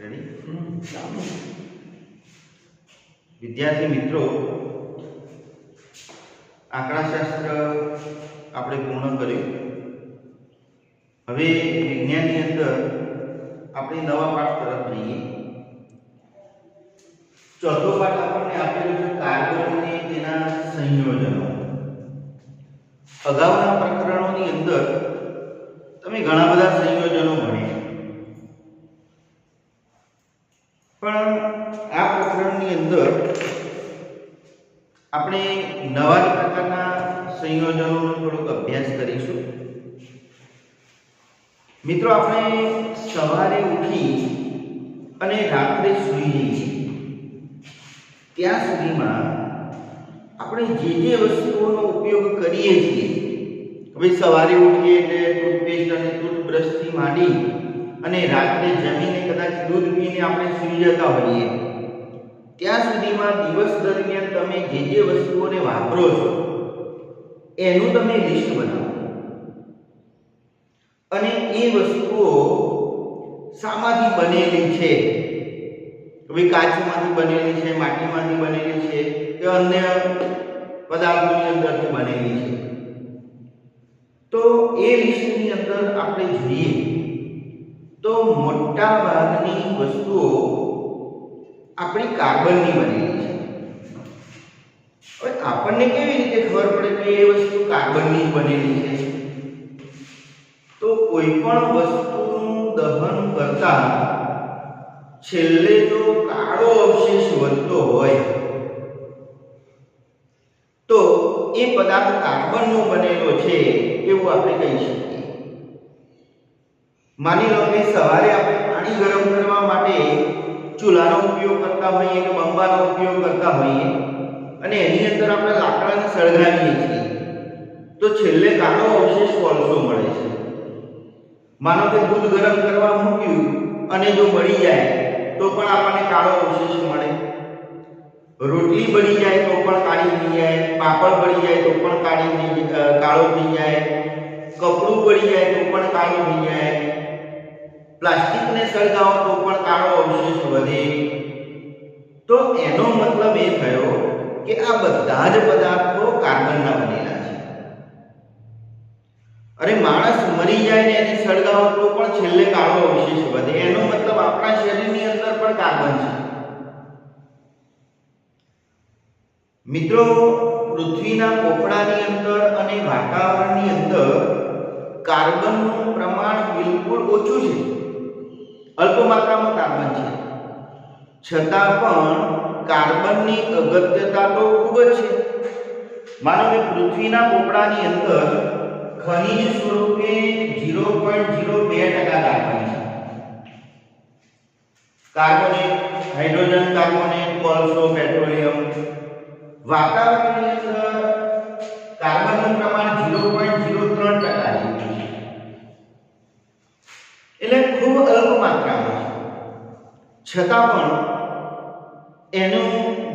Ready? વિદ્યાર્થી મિત્રો, આંકડાશાસ્ત્ર આપણે પૂર્ણ કર્યું. હવે વિજ્ઞાનની અંદર આપણે નવા પાઠ તરફ જઈએ. ચોથો પાઠ આપણને આપેલો છે કાર્બન અને તેના સંયોજનો. અગાઉના પ્રકરણોની અંદર તમે ઘણા બધા સંયોજનો ભણ્યા, પણ આ પ્રકરણની અંદર આપણે નવા પ્રકારના સંયોજનોનો થોડોક અભ્યાસ કરીશું. મિત્રો, આપણે સવારે ઉઠી અને રાત્રે સૂઈ જઈએ ત્યાં સુધીમાં આપણે જે વસ્તુઓનો ઉપયોગ કરીએ છીએ, હવે સવારે ઉઠીએ એટલે ટૂથપેસ્ટ અને ટૂથબ્રશથી માંડી અને રાત્રે જમીને કદાચ દૂધ પીને આપણે સૂઈ જતા હોઈએ, ત્યાં સુધીમાં દિવસ દરમિયાન તમે જે વસ્તુઓને વાપરો છો એનું તમે લિસ્ટ બનાવો અને એ વસ્તુઓ શામાંથી બનેલી છે. હવે કાચમાંથી બનેલી છે, માટીમાંથી બનેલી છે કે અન્ય પદાર્થોની અંદરથી બનેલી છે. તો એ લિસ્ટની અંદર આપણે જોઈએ તો મોટા ભાગની વસ્તુઓ આપણી કાર્બનની બનેલી છે. હવે આપણને કેવી રીતે ખબર પડે કે એ વસ્તુ કાર્બનની બનેલી છે? તો કોઈ પણ વસ્તુનું દહન કરતા છેલ્લે જો કાળો અવશેષ વધતો હોય તો એ પદાર્થ કાર્બનનો બનેલો છે એવું આપણે કહી શકીએ. માની લો કે સવારે આપણે પાણી ગરમ કરવા માટે ચૂલાનો ઉપયોગ કરતા હોઈએ કે બંબાનો ઉપયોગ કરતા હોઈએ અને એની અંદર આપણે લાકડાને સળગાવીએ છીએ તો છેલ્લે કાળો અવશેષ કોલસો મળે છે. માનો કે દૂધ ગરમ કરવા મૂક્યું અને જો બળી જાય તો પણ આપણને કાળો અવશેષ મળે. રોટલી બળી જાય તો પણ કાળી થઈ જાય, પાપડ બળી જાય તો પણ કાળો થઈ જાય, કપડું બળી જાય તો પણ કાળું થઈ જાય, પ્લાસ્ટિકને સળગાવો તો પણ કાળો અવશેષ વધે. તો એનો મતલબ એ થયો કે આ બધા જ પદાર્થો કાર્બનના બનેલા છે. અરે માણસ મરી જાય ને એને સળગાવો તો પણ છેલ્લે કાળો અવશેષ વધે. એનો મતલબ આપણા શરીરની અંદર પણ કાર્બન છે. મિત્રો, પૃથ્વીના પોપડાની અંદર અને વાતાવરણની અંદર કાર્બનનું પ્રમાણ બિલકુલ ઓછું છે, અલ્પ માત્રામાં કાર્બન છે. છતાં પણ કાર્બનની અગત્યતા તો ખૂબ જ છે. માનો કે પૃથ્વીના પોપડાની અંદર ખનિજ સ્વરૂપે 0.02% કાર્બન છે. કાર્બોનેટ, હાઇડ્રોજન કાર્બોનેટ, કોલસો, પેટ્રોલિયમ. વાતાવરણની અંદર કાર્બનનું પ્રમાણ 0.03% છે, એટલે ખૂબ અલ્પ માત્રામાં છે. છતાં પણ એનું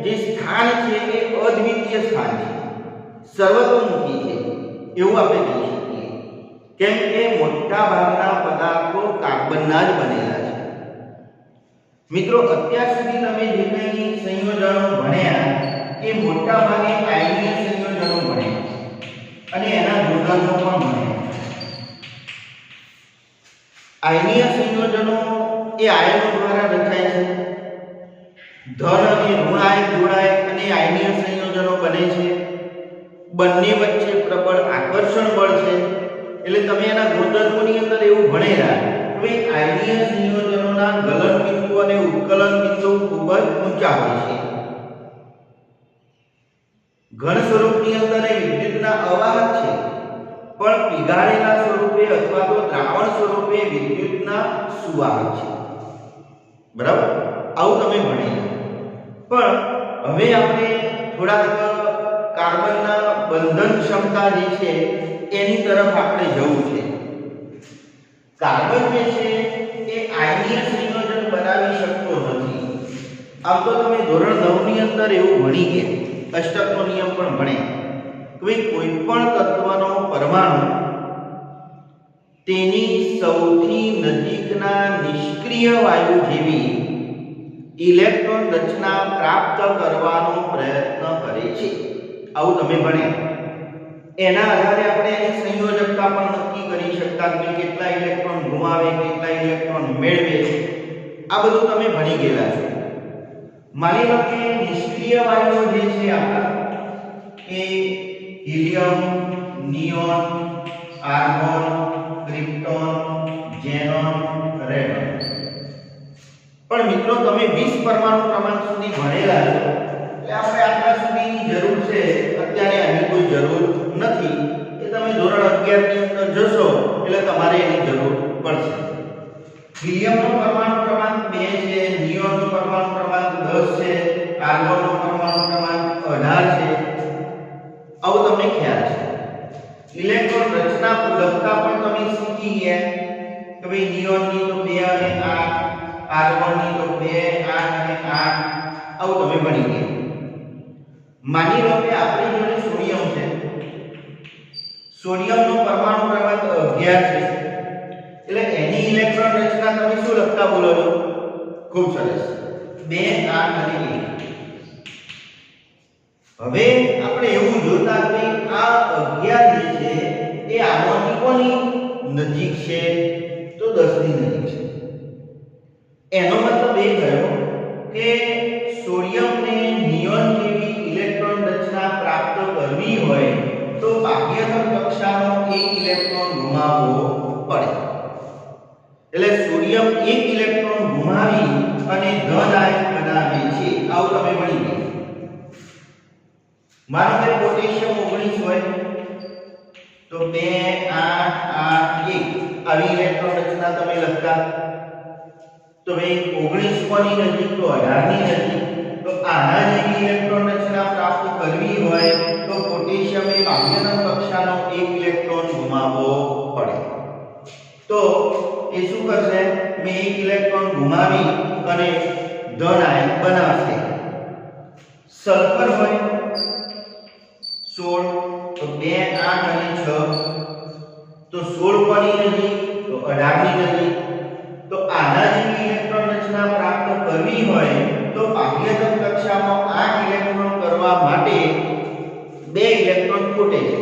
જે સ્થાન છે એ અદ્વિતીય સ્થાન છે, સર્વતોમુખી છે એવું આપણે કહી શકીએ. કેમ કે મોટા ભાગના પદાર્થો કાર્બનના જ બનેલા છે. મિત્રો, અત્યાર સુધી તમે જે કંઈ સંયોજનો ભણ્યા એ મોટા ભાગે આયનીય સંયોજનો ભણ્યા અને એના ગુણધર્મો પણ ભણ્યા. આયનીય સંયોજનો એ આયનો દ્વારા રચાય છે. ધન અને ઋણ આયન જોડાય અને આયનીય સંયોજનો બને છે. બંને વચ્ચે પ્રબળ આકર્ષણ બળ છે. એટલે તમે એના ગુણધર્મોની અંદર એવું ભણેલા. હવે આયનીય સંયોજનોના ગલન બિંદુ અને ઉત્કલન બિંદુ ખૂબ જ ઊંચા હોય છે. ઘન સ્વરૂપની અંદર એ વિદ્યુતના અવાહક છે, પણ પીગાળેલા સ્વરૂપે અથવા તો દ્રાવણ સ્વરૂપે વિદ્યુતના સુવાહક છે. બરાબર, આવું તમે ભણેલા. પણ હવે આપણે થોડાક કાર્બનના બંધન ક્ષમતા જે છે એની તરફ આપણે જવું છે. કાર્બન જે છે એ આયનીય સંયોજન બનાવી શકતો નથી. આમ તો તમે ધોરણ 9 ની અંદર એવું ભણી ગયા, અષ્ટકનો નિયમ પણ ભણ્યા. કોઈ પણ તત્વનો પરમાણુ તેની સૌથી નજીકના નિષ્ક્રિય નિષ્ક્રિય વાયુ જેવી ઇલેક્ટ્રોન રચના પ્રાપ્ત કરવાનો પ્રયત્ન કરે છે. આવું તમે ભણ્યા. એના આધારે આપણે એની સંયોજકતા પણ નક્કી કરી શકતા કે કેટલા ઇલેક્ટ્રોન ગુમાવે, કેટલા ઇલેક્ટ્રોન મેળવે. આ બધું તમે ભણી ગયેલા છો. માની લો કે નિષ્ક્રિય વાયુઓ જે છે આપણા એ helium, neon, argon, krypton, xenon, radon. પણ મિત્રો તમે 20 પરમાણુ ક્રમાંક સુધી ભણેલા છો એટલે આપણે આટલા સુધીની જરૂર છે. અત્યારે આની કોઈ જરૂર નથી. એ તમે ધોરણ 11 ની અંદર જશો એટલે તમારે એની જરૂર પડશે. હિલિયમનો પરમાણુ ક્રમાંક 2 છે, નિયોનનો પરમાણુ ક્રમાંક 10 છે, આર્ગોનનો પરમાણુ ક્રમાંક 18 છે. આવું તમને ખ્યાલ છે. ઇલેક્ટ્રોન રચના લખતા પણ તમે શીખી ગયા કે ભાઈ નિયોનની તો 2 અને 8, આર્ગોનની તો 2, 8 અને 8. આવું તમે ભણી ગયા. માની લો કે આપણી જોડે સોડિયમ છે. સોડિયમનો પરમાણુ ક્રમાંક 11 છે. એટલે એની ઇલેક્ટ્રોન રચના તમે શું લખતા બોલો છો? ખૂબ સરસ, 2, 8 અને 1. હવે આપણે એવું જોતા કે આ 11 જે છે એ આમાંથી કોની નજીક છે? તો 10 ની નજીક છે. એનો મતલબ એ થયો કે સોડિયમને નિયોન જેવી ઇલેક્ટ્રોન રચના પ્રાપ્ત કરવી હોય તો બાહ્યતમ કક્ષાનો એક ઇલેક્ટ્રોન ગુમાવવો પડે. એટલે સોડિયમ એક ઇલેક્ટ્રોન ગુમાવી અને ધન આયન બનાવે છે. આવું તમે ભણી ગયા. માનો કે પોટેશિયમ 19 હોય તો 2, 8, 8, 1 આવી ઇલેક્ટ્રોન રચના તમે લખતા. તો ભાઈ 19 કોની નજીક? તો 18 ની નજીક. તો આના જેવી ઇલેક્ટ્રોન રચના પ્રાપ્ત કરવી હોય તો પોટેશિયમ એ બાહ્યતમ કક્ષાનો એક ઇલેક્ટ્રોન ગુમાવવો પડે. તો એ શું કરશે? મેં એક ઇલેક્ટ્રોન ગુમાવી અને ધન આયન બનાવશે. સલ્ફર હોય 16 તો 2, 8 અને 6. તો 16 કોની નજીક? તો 18 ની નજીક. તો આના જેવી ઇલેક્ટ્રોન રચના પ્રાપ્ત કરવી હોય તો બાહ્યતમ કક્ષામાં 8 ઇલેક્ટ્રોન કરવા માટે 2 ઇલેક્ટ્રોન ખૂટે છે.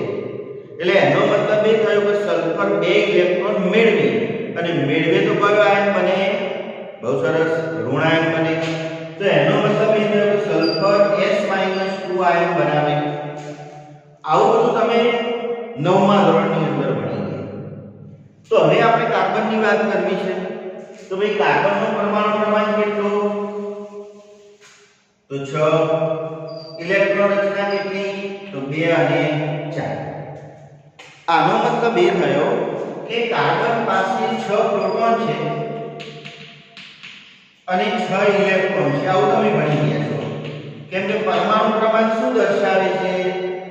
એટલે એનો મતલબ એ થયો કે સલ્ફર 2 ઇલેક્ટ્રોન મેળવે અને મેળવે તો કયો આયન બને? બહુ સરસ, ઋણ આયન બને. તો એનો મતલબ એ થયો કે સલ્ફર S-2 આયન બનાવે. આવું બધું તમે 9મા ધોરણની અંદર ભણી ગયા. તો હવે આપણે કાર્બનની વાત કરવી છે. તો ભાઈ કાર્બનનો પરમાણુ ક્રમાંક કેટલો? તો 6. ઇલેક્ટ્રોન રચના કેટલી? તો 2 અને 4. આનો મતલબ એ થયો કે કાર્બન પાસે 6 પ્રોટોન છે અને 6 ઇલેક્ટ્રોન છે. આવું તમે ભણી ગયા છો. કેમ કે પરમાણુ ક્રમાંક શું દર્શાવે છે?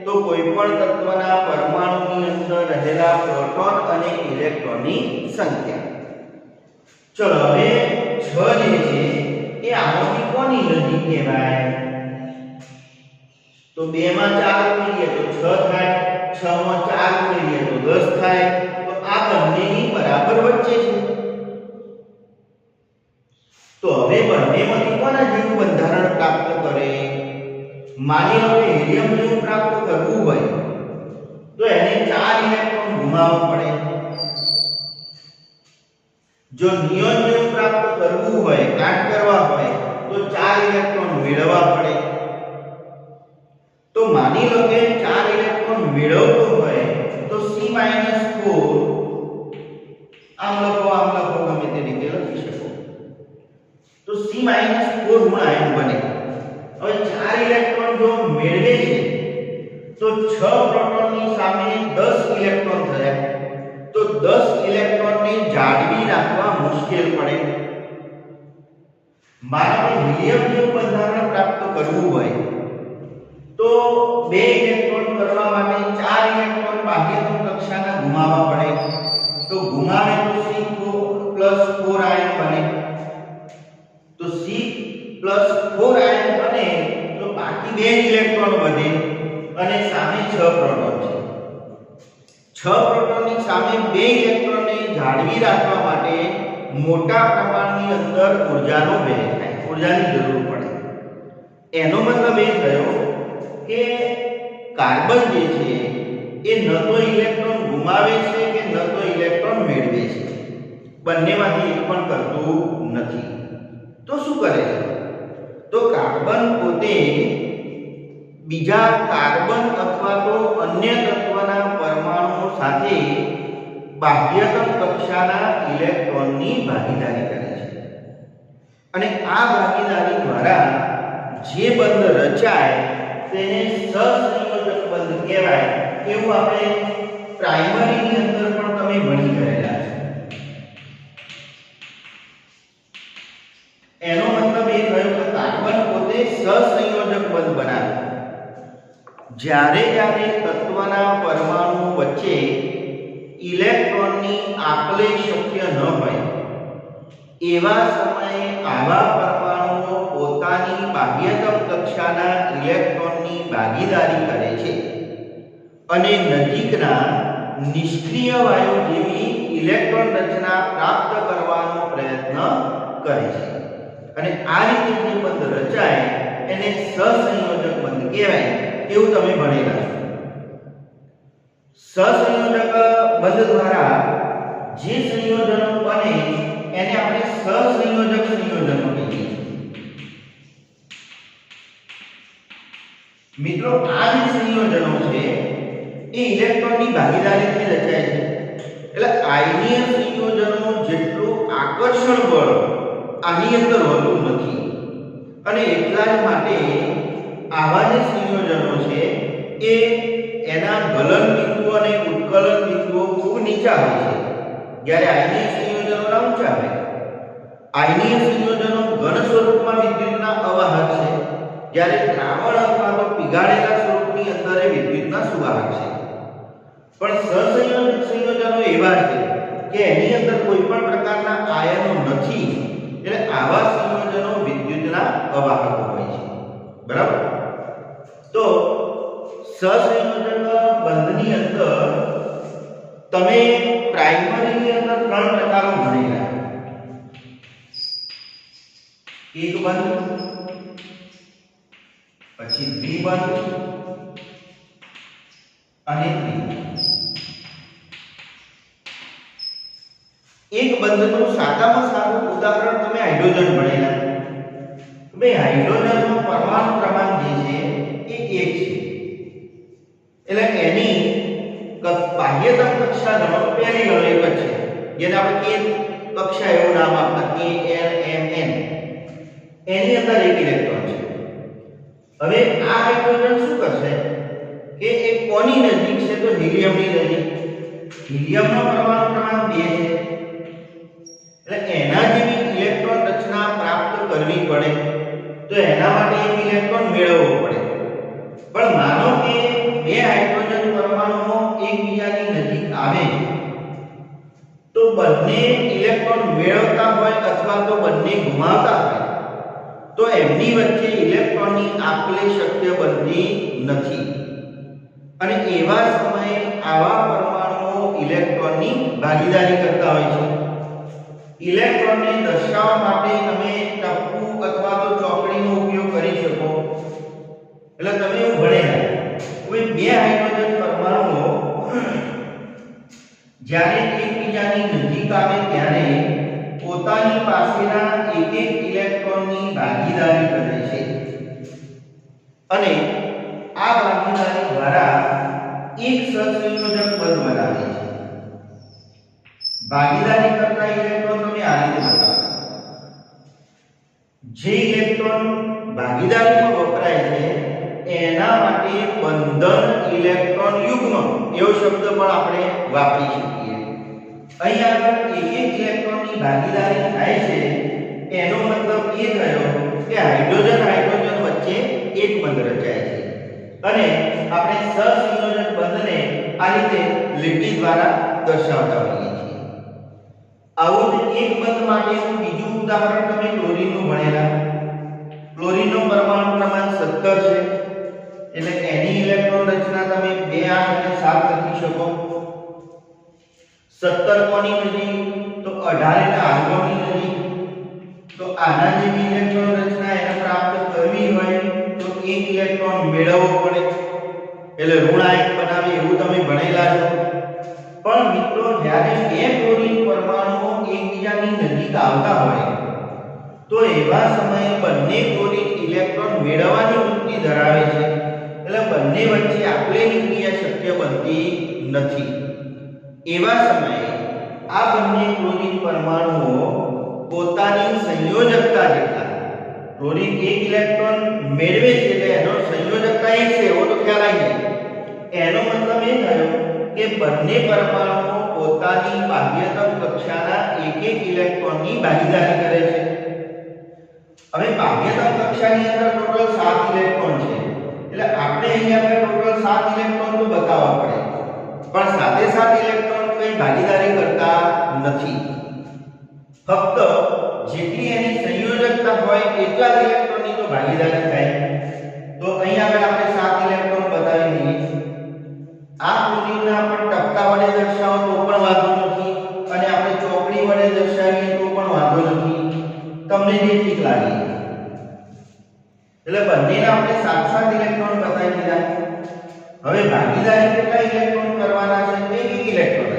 તો કોઈ પણ તત્વના પરમાણુની અંદર રહેલા પ્રોટોન અને ઇલેક્ટ્રોનની સંખ્યા. ચલો હવે 6 જે છે એ આમાંથી કોની નજીક કહેવાય? તો 2 માં 4 ઉમેરીએ તો 6 થાય, 6 માં 4 ઉમેરીએ તો 10 થાય. તો આ બંનેની બરાબર વચ્ચે છે. તો હવે બંનેમાંથી કોના જેવું બંધારણ પ્રાપ્ત કરે? માની લો કે હિલિયમ જેવું પ્રાપ્ત કરવું હોય તો એને 4 ઇલેક્ટ્રોન ગુમાવવા પડે. જો નિયોન જેવું પ્રાપ્ત કરવું હોય, કાટ કરવા હોય તો 4 ઇલેક્ટ્રોન મેળવવા પડે. તો માની લો કે 4 ઇલેક્ટ્રોન મેળવતો હોય તો C-4 આમ લખો ગમે તે રીતે લખી શકો. તો C-4 ઋણ આયન બને. હવે 4 ઇલેક્ટ્રોન જો મેળવે છે તો 6 પ્રોટોનની સામે 10 ઇલેક્ટ્રોન થયા. તો 10 ઇલેક્ટ્રોનને જાળવી રાખવા મુશ્કેલ પડે. મારે હિલિયમ જેવું બંધારણ પ્રાપ્ત કરવું હોય તો 2 ઇલેક્ટ્રોન કરવા માટે 4 ઇલેક્ટ્રોન બાહ્યતમ કક્ષાના ગુમાવવા પડે. તો ગુમાવે તો C+4 આયન બને. તો C+4 આયન બને તો બાકી 2 ઇલેક્ટ્રોન વધે અને સામે 6 પ્રોટોન છે. 6 પ્રોટોનની સામે 2 ઇલેક્ટ્રોનને જાળવી રાખવા માટે મોટા પ્રમાણની અંદર ઉર્જાનો વ્યય થાય, ઉર્જાની જરૂર પડે. એનો મતલબ એ થયો કે કાર્બન જે છે એ ન તો ઇલેક્ટ્રોન ગુમાવે છે કે ન તો ઇલેક્ટ્રોન મેળવે છે, બંનેમાંથી એક પણ કરતું નથી. તો શું કરે છે? તો કાર્બન પોતે બીજા કાર્બન અથવા તો અન્ય તત્વના પરમાણુઓ સાથે બાહ્યતમ કક્ષાના ઇલેક્ટ્રોનની ભાગીદારી કરે છે અને આ ભાગીદારી દ્વારા જે બંધ રચાય તેને સહસંયોજક બંધ કહેવાય. એવું આપણે પ્રાઇમરીની અંદર પણ તમે ભણી ગયેલા છો. એનો મતલબ એ થયો કે કાર્બન પોતે સહસંયોજક બંધ બનાવે. જ્યારે તત્વના પરમાણુ વચ્ચે ઇલેક્ટ્રોનની આપલે શક્ય ન હોય એવા સમયે આવા પરમાણુઓ પોતાની બાહ્યતમ કક્ષાના ઇલેક્ટ્રોનની ભાગીદારી કરે છે અને નજીકના નિષ્ક્રિય વાયુ જેવી ઇલેક્ટ્રોન રચના પ્રાપ્ત કરવાનો પ્રયત્ન કરે છે. અને આ રીતે જે બંધ રચાય એને સહસંયોજક બંધ કહેવાય. એવું તમે ભણેલા છો. સહસંયોજક બંધ દ્વારા જે સંયોજનો બને એને આપણે સહસંયોજક સંયોજનો કહીએ છીએ. મિત્રો, આ જે સંયોજનો છે એ ઇલેક્ટ્રોનની ભાગીદારીથી રચાય છે. એટલે આયનીય સંયોજનો જેટલું આકર્ષણ બળ આની અંદર હોતું નથી અને એટલા જ માટે આવા જે સંયોજનો છે એ એના ગલન બિંદુ અને ઉત્કલન બિંદુઓ ખૂબ નીચા હોય છે, જ્યારે આયનીય સંયોજનોના ઊંચા હોય. આયનીય સંયોજનો ઘન સ્વરૂપમાં વિદ્યુતના અવાહક છે, જ્યારે દ્રાવણ અથવા તો પીગાળેલા સ્વરૂપની અંદર એ વિદ્યુતના સુવાહક છે. પણ સહસંયોજક સંયોજનો એવા છે કે એની અંદર કોઈ પણ પ્રકારના આયનો નથી, એટલે આવા સંયોજનો વિદ્યુતના અવાહક હોય છે. બરાબર? તો સહસંયોજક બંધની અંદર તમે પ્રાઇમરીની અંદર 3 પ્રકારો ભણેલા. એક બંધ, પછી દ્વિબંધ અને ત્રિબંધ. એક બંધનું સાદામાં સાદું ઉદાહરણ તમે હાઇડ્રોજન ભણેલા. ભાઈ, હાઇડ્રોજનનો પરમાણુ ક્રમાંક જે છે એ 1 છે. એટલે એની બાહ્યતમ કક્ષાનો પહેલી ગણો 1 જ છે, જેને આપણે K કક્ષા એવું નામ આપતા, K L M N. એની અંદર 1 ઇલેક્ટ્રોન છે. હવે આ હાઇડ્રોજન શું કરશે કે એ કોની નજીક છે? તો હિલિયમની નજીક. હિલિયમનો પરમાણુ ક્રમાંક 2 છે. એટલે એના જેવી ઇલેક્ટ્રોન રચના પ્રાપ્ત કરવી પડે તો એના માટે એક ઇલેક્ટ્રોન મેળવવો પડે. પણ માનો કે 2 હાઇડ્રોજન પરમાણુઓ એકબીજાની નજીક આવે તો બંને ઇલેક્ટ્રોન મેળવતા હોય અથવા તો બંને ગુમાવતા હોય તો એમની વચ્ચે ઇલેક્ટ્રોનની આપલે શક્ય બનતી નથી. અને એવા સમયે આવા પરમાણુઓ ઇલેક્ટ્રોનની ભાગીદારી કરતા હોય છે. ઇલેક્ટ્રોનને દર્શાવવા માટે તમે ટપકુ અથવા તો ચોકડીનો ઉપયોગ કરી શકો. એટલે તમે એવું ભણેલા કોઈ 2 હાઇડ્રોજન પરમાણુઓ જ્યારે એકબીજાની નજીક આવે ત્યારે પોતાની પાસેના એક ઇલેક્ટ્રોનની ભાગીદારી કરે છે અને આ ભાગીદારી દ્વારા એક સહસંયોજક બંધ બનાવે છે. ભાગીદારી કરતા ઇલેક્ટ્રોન તમે આ રીતે બતાવો. જે ઇલેક્ટ્રોન ભાગીદારીમાં વપરાય છે એના માટે બંધન ઇલેક્ટ્રોન યુગ્મ એવો શબ્દ પણ આપણે વાપરી શકીએ. અહીં આગળ એક ઇલેક્ટ્રોનની ભાગીદારી થાય છે એનો મતલબ એ થયો કે હાઇડ્રોજન વચ્ચે એક બંધ રચાય છે અને આપણે સહસંયોજક બંધને આ રીતે લીટી દ્વારા દર્શાવતા હોઈએ છીએ. આવું જ એક બંધ માટેનું બીજું ઉદાહરણ તમે ક્લોરીનનું ભણેલા. ક્લોરીનનો પરમાણુ ક્રમાંક 17 છે. એટલે એની ઇલેક્ટ્રોન રચના તમે 2 8 અને 7 લખી શકો. 17 કોની નજીક? તો 18 ના આર્ગોનની નજીક, તો આના જેવી ઇલેક્ટ્રોન રચના એને પ્રાપ્ત કરવી હોય તો એક ઇલેક્ટ્રોન મેળવવો પડે, એટલે ઋણાયક બનાવે એવું તમે ભણેલા છો. પણ મિત્રો જ્યારે બે ક્લોરીન પરમાણુઓ એકબીજાની નજીક આવતા હોય તો એવા સમયે બંને ક્લોરીન ઇલેક્ટ્રોન મેળવવાની વૃત્તિ ધરાવે છે, એટલે બંને વચ્ચે આપલેની ક્રિયા શક્ય બનતી નથી. એવા સમયે આ બંને ક્લોરીન પરમાણુઓ પોતાની સંયોજકતા જેટલા, ક્લોરીન એક ઇલેક્ટ્રોન મેળવે છે એટલે એનો સંયોજકતા એક છે એવો તો ખ્યાલ આવી જાય. એનો મતલબ એ થયો કે બંને પરમાણુઓ પોતાની બાહ્યતમ કક્ષાના એક એક ઇલેક્ટ્રોનની ભાગીદારી કરે છે. હવે બાહ્યતમ કક્ષાની અંદર ટોટલ 7 ઇલેક્ટ્રોન છે, એટલે આપણે અહીંયા ટોટલ 7 ઇલેક્ટ્રોન તો બતાવવા પડે, પણ સાથે 7 ઇલેક્ટ્રોન કોઈ ભાગીદારી કરતા નથી. ફક્ત જેટલી એની સંયોજકતા હોય એટલા જ ઇલેક્ટ્રોનની તો ભાગીદારી થાય. તો અહીંયા આગળ આપણે 7 ઇલેક્ટ્રોન બતાવી દઈએ. આ ક્લોરીનના પણ ટપકા વડે દર્શાવો તો પણ વાંધો નથી, અને આપણે ચોકડી વડે દર્શાવીએ તો પણ વાંધો નથી, તમને જે ઠીક લાગે. એટલે બંનેના આપણે 7 ઇલેક્ટ્રોન બતાવી દીધા. હવે ભાગીદારી કેટલા ઇલેક્ટ્રોન કરવાના છે? એક ઇલેક્ટ્રોન.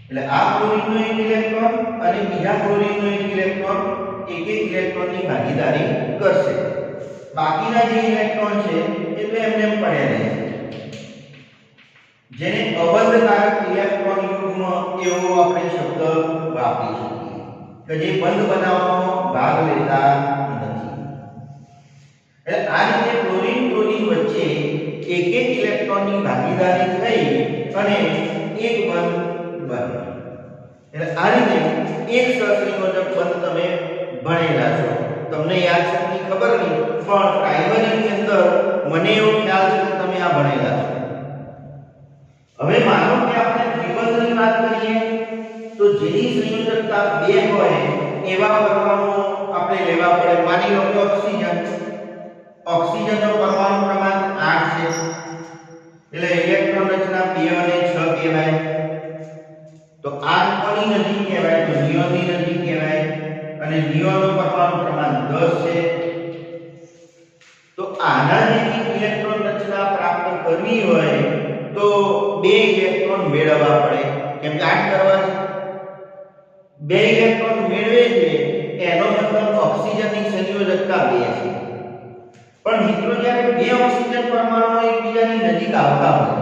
એટલે આ ક્લોરીનનો એક ઇલેક્ટ્રોન અને બીજા ક્લોરીનનો એક ઇલેક્ટ્રોન એક ઇલેક્ટ્રોનની ભાગીદારી કરશે. બાકીના જે ઇલેક્ટ્રોન છે એ તો એમને એમ પડ્યા રહેશે, જેને અબંધકારક ઇલેક્ટ્રોન યુગ્મ એવો આપણે શબ્દ વાપરી શકીએ કે જે બંધ બનાવવામાં ભાગ લેતા નથી. એટલે આ રીતે ક્લોરીન ક્લોરીન વચ્ચે એક ઇલેક્ટ્રોનની ભાગીદારી થઈ અને એક બંધ બને. એટલે આ રીતે એક સહસંયોજક બંધ તમે ભણેલા છો. તમને યાદ છે કે ખબર નહીં, પણ પ્રાઇમરીની અંદર મને એવો ખ્યાલ છે કે તમે આ ભણેલા છો. હવે માનો કે આપણે દ્વિબંધની વાત કરીએ તો જેની સંયોજકતા 2 હોય એવા પરમાણુઓ આપણે લેવા પડે. માની લો કે ઓક્સિજનનો પરમાણુ ક્રમાંક 8 છે, એટલે ઇલેક્ટ્રોન રચના 2 અને 6 કહેવાય. તો 8 કોની નજીક કહેવાય? તો નિયોનની નજીક કહેવાય, અને નિયોનનો પરમાણુ ક્રમાંક 10 છે. તો આના જેવી ઇલેક્ટ્રોન રચના પ્રાપ્ત કરવી હોય તો 2 ઇલેક્ટ્રોન મેળવવા પડે, કેમ કે 8 કરવા છે. 2 ઇલેક્ટ્રોન મેળવે છે એનો મતલબ ઓક્સિજનની સંયોજકતા 2 છે. પણ મિત્રો જ્યારે 2 ઓક્સિજન પરમાણુઓ એકબીજાની નજીક આવતા હોય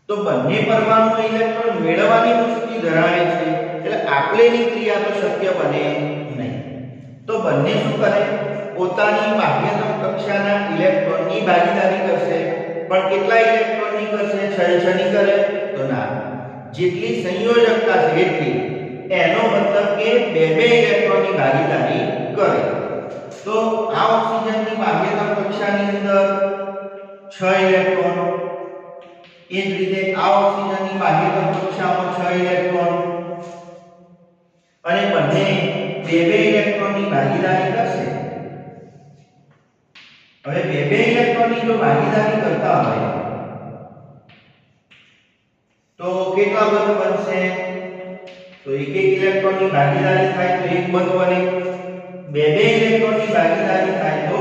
તો બંને પરમાણુઓ ઇલેક્ટ્રોન મેળવવાની વૃત્તિ ધરાવે છે, એટલે આપલેની ક્રિયા તો શક્ય બને નહીં. તો બંને શું કરે? પોતાની બાહ્યતમ કક્ષાના ઇલેક્ટ્રોનની ભાગીદારી કરશે. પણ કેટલા ઇલેક્ટ્રોનની કરશે? 6 ની કરે? તો ના, જેટલી સંયોજકતા છે એટલી. એનો મતલબ કે 2 ઇલેક્ટ્રોનની ભાગીદારી કરે. તો આ ઓક્સિજનની બાહ્યતમ કક્ષાની અંદર 6 ઇલેક્ટ્રોન, એ જ રીતે આ ઓક્સિજનની બાહ્યતમ કક્ષામાં 6 ઇલેક્ટ્રોન, અને બંને 2 ઇલેક્ટ્રોનની ભાગીદારી કરશે. હવે 2 ઇલેક્ટ્રોનની જો ભાગીદારી કરતા હોય તો કેટલા બંધ બનશે? તો એક ઇલેક્ટ્રોનની ભાગીદારી થાય તો એક બંધ બને. 2 ઇલેક્ટ્રોનની ભાગીદારી થાય તો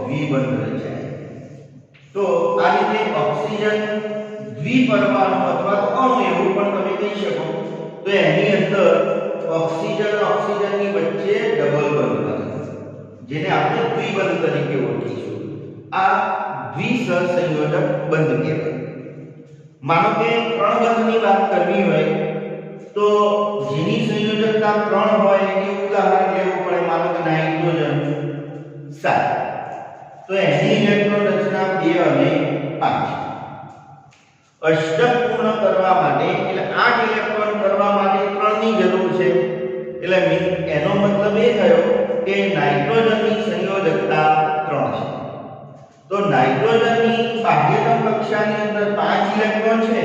દ્વિબંધ રચાય. તો આ રીતે ઓક્સિજન દ્વિપરમાણુ અથવા તો અણુ એવું પણ તમે કહી શકો. તો એની અંદર ઓક્સિજન ઓક્સિજનની વચ્ચે ડબલ બંધ બને, જેને આપણે દ્વિબંધ તરીકે ઓળખીશું. આ દ્વિસહસંયોજક બંધ કહેવાય. માનો કે 3 બંધની વાત કરવી હોય તો જેની સંયોજકતા 3 હોય એ ઉદાહરણ લેવું પડે. માનો કે નાઇટ્રોજન 7, તો એની ઇલેક્ટ્રોન રચના 2 અને 5. અષ્ટક પૂર્ણ કરવા માટે એટલે 8 ઇલેક્ટ્રોન કરવા માટે 3 ની જરૂર છે. એટલે એનો મતલબ એ થયો કે નાઇટ્રોજનની સંયોજકતા 3 છે. તો નાઇટ્રોજનની બાહ્યતમ કક્ષાની અંદર 5 ઇલેક્ટ્રોન છે,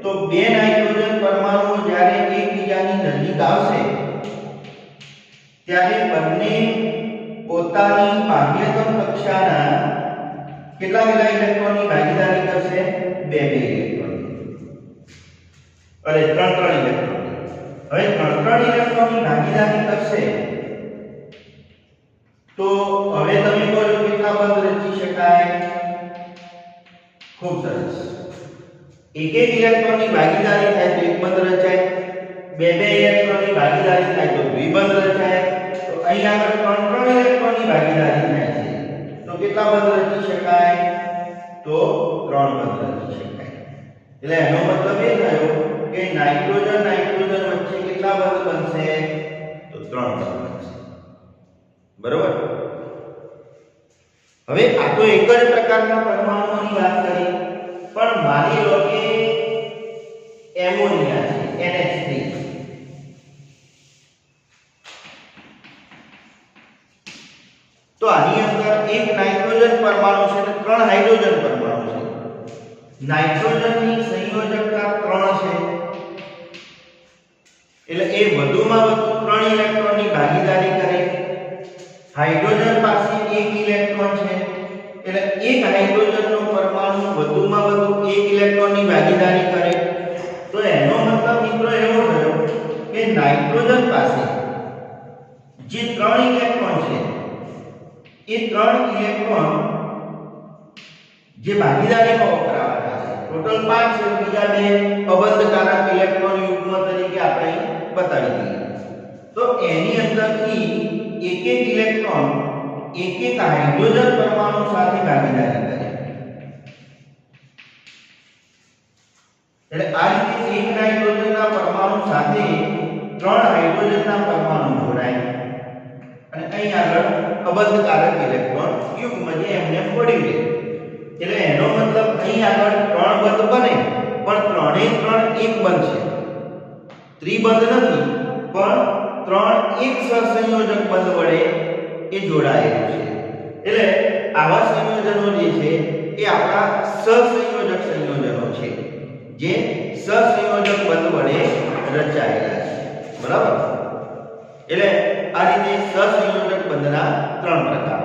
તો 2 નાઇટ્રોજન પરમાણુઓ જ્યારે એકબીજાની નજીક આવશે ત્યારે બંને પોતાની બાહ્યતમ કક્ષાના કેટલા ઇલેક્ટ્રોનની ભાગીદારી કરશે? 2 ઇલેક્ટ્રોન. અરે 3 ઇલેક્ટ્રોન. હવે 3 ઇલેક્ટ્રોનની ભાગીદારી કરશે તો હવે તમે બોલો કેટલા બંધ રચી શકાય? ખૂબ સરસ. એક ઇલેક્ટ્રોનની ભાગીદારી થાય તો એક બંધ રચાય, બે ઇલેક્ટ્રોનની ભાગીદારી થાય તો દ્વિબંધ રચાય. તો અહીં આગળ 3 ઇલેક્ટ્રોનની ભાગીદારી થાય છે તો કેટલા બંધ રચી શકાય? તો 3 બંધ રચી શકાય. એટલે એનો મતલબ એ થયો કે નાઇટ્રોજન વચ્ચે કેટલા બંધ બનશે? તો 3 બંધ બનશે. બરોબર. હવે આ તો એક જ પ્રકારના પરમાણુઓની વાત કરી, પણ માની લો કે એમોનિયા છે NH3. તો આની અંદર એક નાઇટ્રોજન પરમાણુ છે અને 3 હાઇડ્રોજન પરમાણુ છે. નાઇટ્રોજનની સંયોજકતા 3 છે એટલે એ વધુમાં વધુ 3 ઇલેક્ટ્રોનની ભાગીદારી કરે. હાઇડ્રોજન પાસે 1 ઇલેક્ટ્રોન છે એટલે એક હાઇડ્રોજનનો પરમાણુ વધુમાં વધુ 1 ઇલેક્ટ્રોનની ભાગીદારી કરે. તો એનો મતલબ મિત્રો એવો થયો કે નાઇટ્રોજન પાસે જે 3 ઇલેક્ટ્રોન છે એ 3 ઇલેક્ટ્રોન જે ભાગીદારીમાં વપરાવાના છે ટોટલ 5 છે. બીજા 2 અબંધકારક ઇલેક્ટ્રોન યુગ્મ તરીકે આપણે બતાવી દઈએ. તો એની અંદરથી એક ઇલેક્ટ્રોન એક હાઇડ્રોજન પરમાણુ સાથે ભાગીદારી કરે. એટલે આ રીતે એક નાઇટ્રોજનના પરમાણુ સાથે 3 હાઇડ્રોજનના પરમાણુ જોડાય અને અહીં આગળ અબંધકારક ઇલેક્ટ્રોન યુગ્મ જે એમને પડી રહે. એટલે એનો મતલબ અહીં આગળ 3 બંધ બને પણ 3 એક બનશે. ત્રિબંધ નથી પણ 3 એક સહસંયોજક બંધ વડે એ જોડાયેલું છે. એટલે આવા સંયોજનો જે છે એ આપણા સહસંયોજક સંયોજનો છે જે સહસંયોજક બંધ વડે રચાયેલા છે. બરાબર. એટલે આ રીતે સહસંયોજક બંધના 3 પ્રકાર.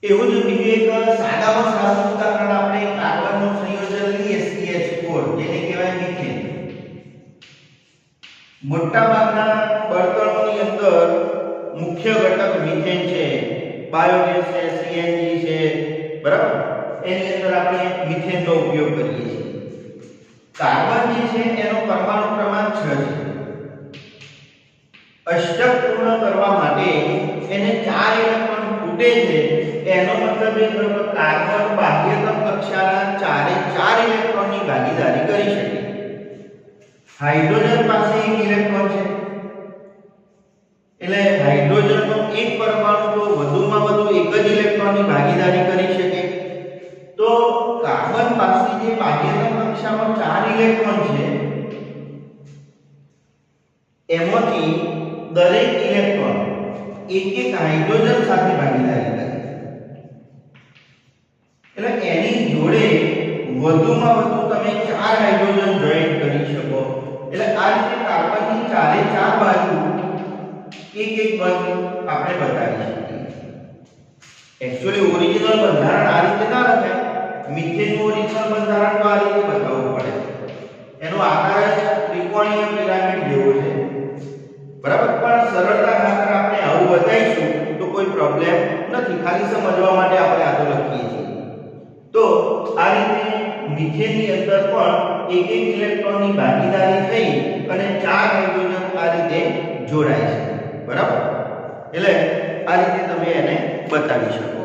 એવું જ બીજું એક સાદામાં સાદું ઉદાહરણ આપણે કાર્બનનું સંયોજન લઈએ CH4 જેને કહેવાય મિથેન. મોટા ભાગના બળતણોની અંદર મુખ્ય ઘટક મિથેન છે, બાયોગેસ છે, CNG છે. બરાબર. એની અંદર આપણે મિથેનનો ઉપયોગ કરીએ છીએ. કાર્બન જે છે એનો પરમાણુ ક્રમાંક 6 છે. અષ્ટક પૂર્ણ કરવા માટે એને 4 ઇલેક્ટ્રોન ખૂટે છે. એનો મતલબ એ થયો કે કાર્બન બાહ્યતમ કક્ષાના 4 ઇલેક્ટ્રોનની ભાગીદારી કરી શકે. હાઇડ્રોજન પાસે 1 ઇલેક્ટ્રોન છે એટલે હાઇડ્રોજનનો એક પરમાણુ તો વધુમાં વધુ 1 જ ઇલેક્ટ્રોનની ભાગીદારી કરી શકે. તો કાર્બન પાસે જે બાહ્યતમ કક્ષામાં 4 ઇલેક્ટ્રોન છે એમાંથી દરેક ઇલેક્ટ્રોન એક હાઇડ્રોજન સાથે ભાગીદારી કરે. એટલે એની જોડે વધુમાં વધુ તમે 4 હાઇડ્રોજન જોઈન્ટ કરી શકો. એટલે આ રીતે કાર્બનની 4 બાજુ એક બંધ આપણે બતાવી શકીએ. એક્ચ્યુઅલી ઓરિજિનલ બંધારણ આ રીતે ના લખાય. મિથેનનું ઓરિજિનલ બંધારણ તો આ રીતે બતાવવું પડે. એનો આકાર જ ત્રિકોણીય પિરામિડ જેવો છે. બરાબર. પણ સરળતા ખાતર આપણે આવું બતાવીશું તો કોઈ પ્રોબ્લેમ નથી. ખાલી સમજવા માટે આપણે આ તો લખીએ છીએ. તો આ રીતે મિથેનની અંદર પણ એક ઇલેક્ટ્રોનની ભાગીદારી થઈ અને 4 હાઇડ્રોજન આ રીતે જોડાય છે. બરાબર. એટલે આ રીતે તમે એને બતાવી શકો.